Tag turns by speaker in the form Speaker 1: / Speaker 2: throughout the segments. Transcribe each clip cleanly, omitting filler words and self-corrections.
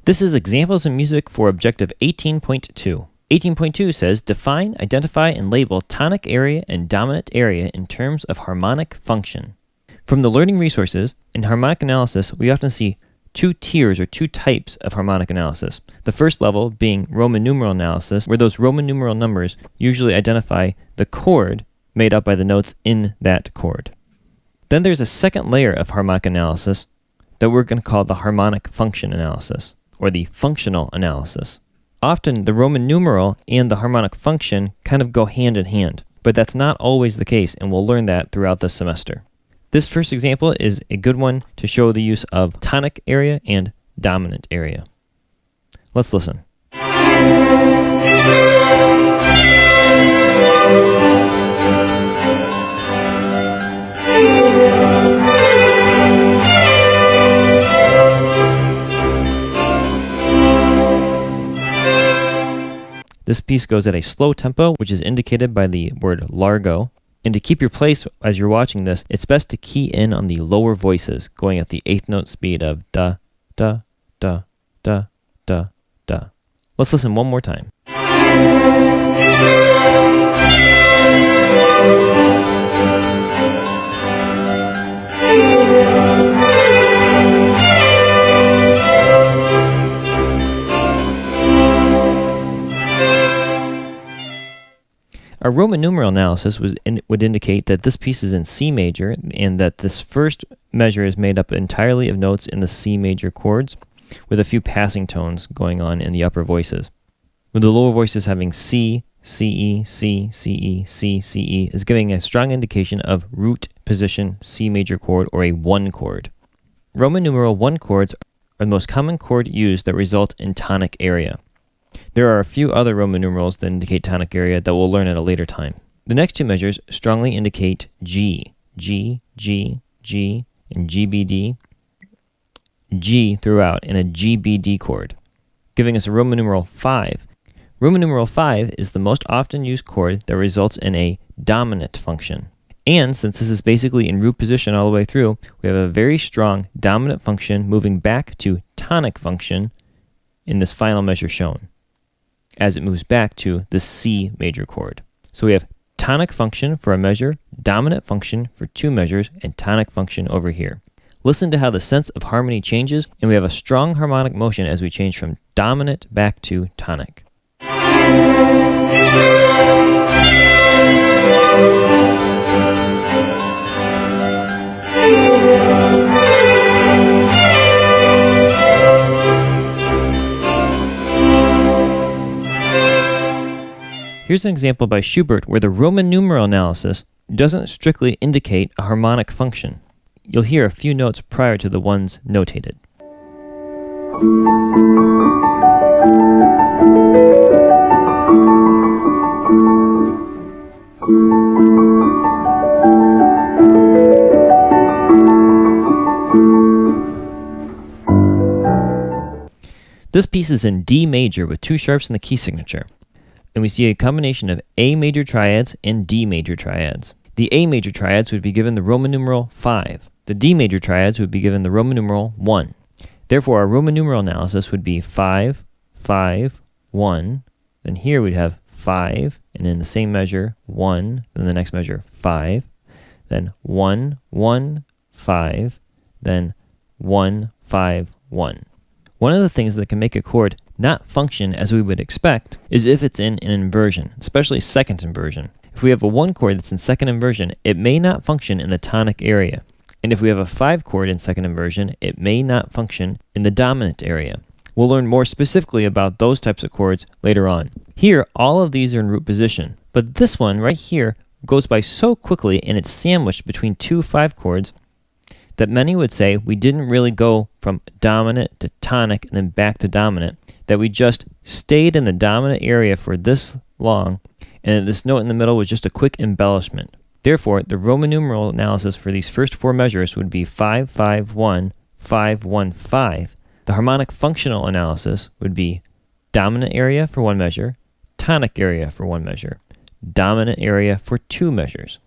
Speaker 1: This is examples of music for objective 18.2. 18.2 says, define, identify, and label tonic area and dominant area in terms of harmonic function. From the learning resources, in harmonic analysis, we often see two tiers or two types of harmonic analysis. The first level being Roman numeral analysis, where those Roman numeral numbers usually identify the chord made up by the notes in that chord. Then there's a second layer of harmonic analysis that we're going to call the harmonic function analysis, or the functional analysis. Often the Roman numeral and the harmonic function kind of go hand in hand, but that's not always the case, and we'll learn that throughout this semester. This first example is a good one to show the use of tonic area and dominant area. Let's listen. This piece goes at a slow tempo, which is indicated by the word largo. And to keep your place as you're watching this, it's best to key in on the lower voices, going at the eighth note speed of da, da, da, da, da, da. Let's listen one more time. Our Roman numeral analysis would indicate that this piece is in C major and that this first measure is made up entirely of notes in the C major chords with a few passing tones going on in the upper voices. With the lower voices having C, CE, C, CE, C, CE is giving a strong indication of root position C major chord or a 1 chord. Roman numeral 1 chords are the most common chord used that result in tonic area. There are a few other Roman numerals that indicate tonic area that we'll learn at a later time. The next two measures strongly indicate G, G, G, G, and GBD, G throughout, and a GBD chord, giving us a Roman numeral 5. Roman numeral 5 is the most often used chord that results in a dominant function. And since this is basically in root position all the way through, we have a very strong dominant function moving back to tonic function in this final measure shown, as it moves back to the C major chord. So we have tonic function for a measure, dominant function for two measures, and tonic function over here. Listen to how the sense of harmony changes, and we have a strong harmonic motion as we change from dominant back to tonic. Here's an example by Schubert where the Roman numeral analysis doesn't strictly indicate a harmonic function. You'll hear a few notes prior to the ones notated. This piece is in D major with two sharps in the key signature, and we see a combination of A major triads and D major triads. The A major triads would be given the Roman numeral 5. The D major triads would be given the Roman numeral 1. Therefore, our Roman numeral analysis would be 5, 5, 1. Then here we'd have 5, and in the same measure, 1. Then the next measure, 5. Then 1, 1, 5. Then 1, 5, 1. One of the things that can make a chord not function as we would expect is if it's in an inversion, especially second inversion. If we have a 1 chord that's in second inversion, it may not function in the tonic area. And if we have a 5 chord in second inversion, it may not function in the dominant area. We'll learn more specifically about those types of chords later on. Here, all of these are in root position, but this one right here goes by so quickly and it's sandwiched between two 5 chords that many would say we didn't really go from dominant to tonic and then back to dominant, that we just stayed in the dominant area for this long, and this note in the middle was just a quick embellishment. Therefore, the Roman numeral analysis for these first 4 measures would be 5, 5, 1, 5, 1, 5. The harmonic functional analysis would be dominant area for 1 measure, tonic area for 1 measure, dominant area for 2 measures.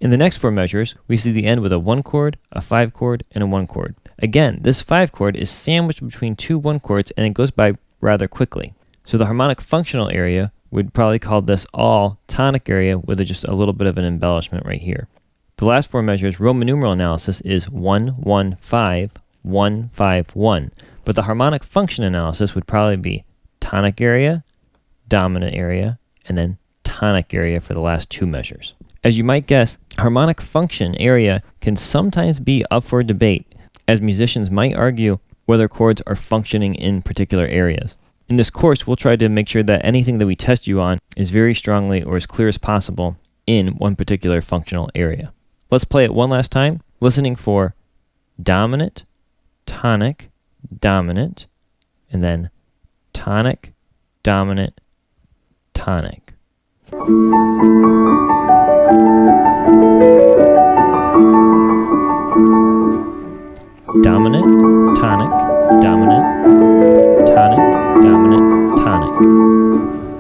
Speaker 1: In the next 4 measures, we see the end with a 1 chord, a 5 chord, and a 1 chord. Again, this 5 chord is sandwiched between 2 1 chords and it goes by rather quickly. So the harmonic functional area would probably call this all tonic area with just a little bit of an embellishment right here. The last 4 measures, Roman numeral analysis, is 1 1 5 1 5 1, but the harmonic function analysis would probably be tonic area, dominant area, and then tonic area for the last 2 measures. As you might guess, harmonic function area can sometimes be up for debate, as musicians might argue whether chords are functioning in particular areas. In this course, we'll try to make sure that anything that we test you on is very strongly or as clear as possible in one particular functional area. Let's play it one last time, listening for dominant, tonic, dominant, and then tonic, dominant, tonic. Dominant, tonic, dominant, tonic, dominant, tonic.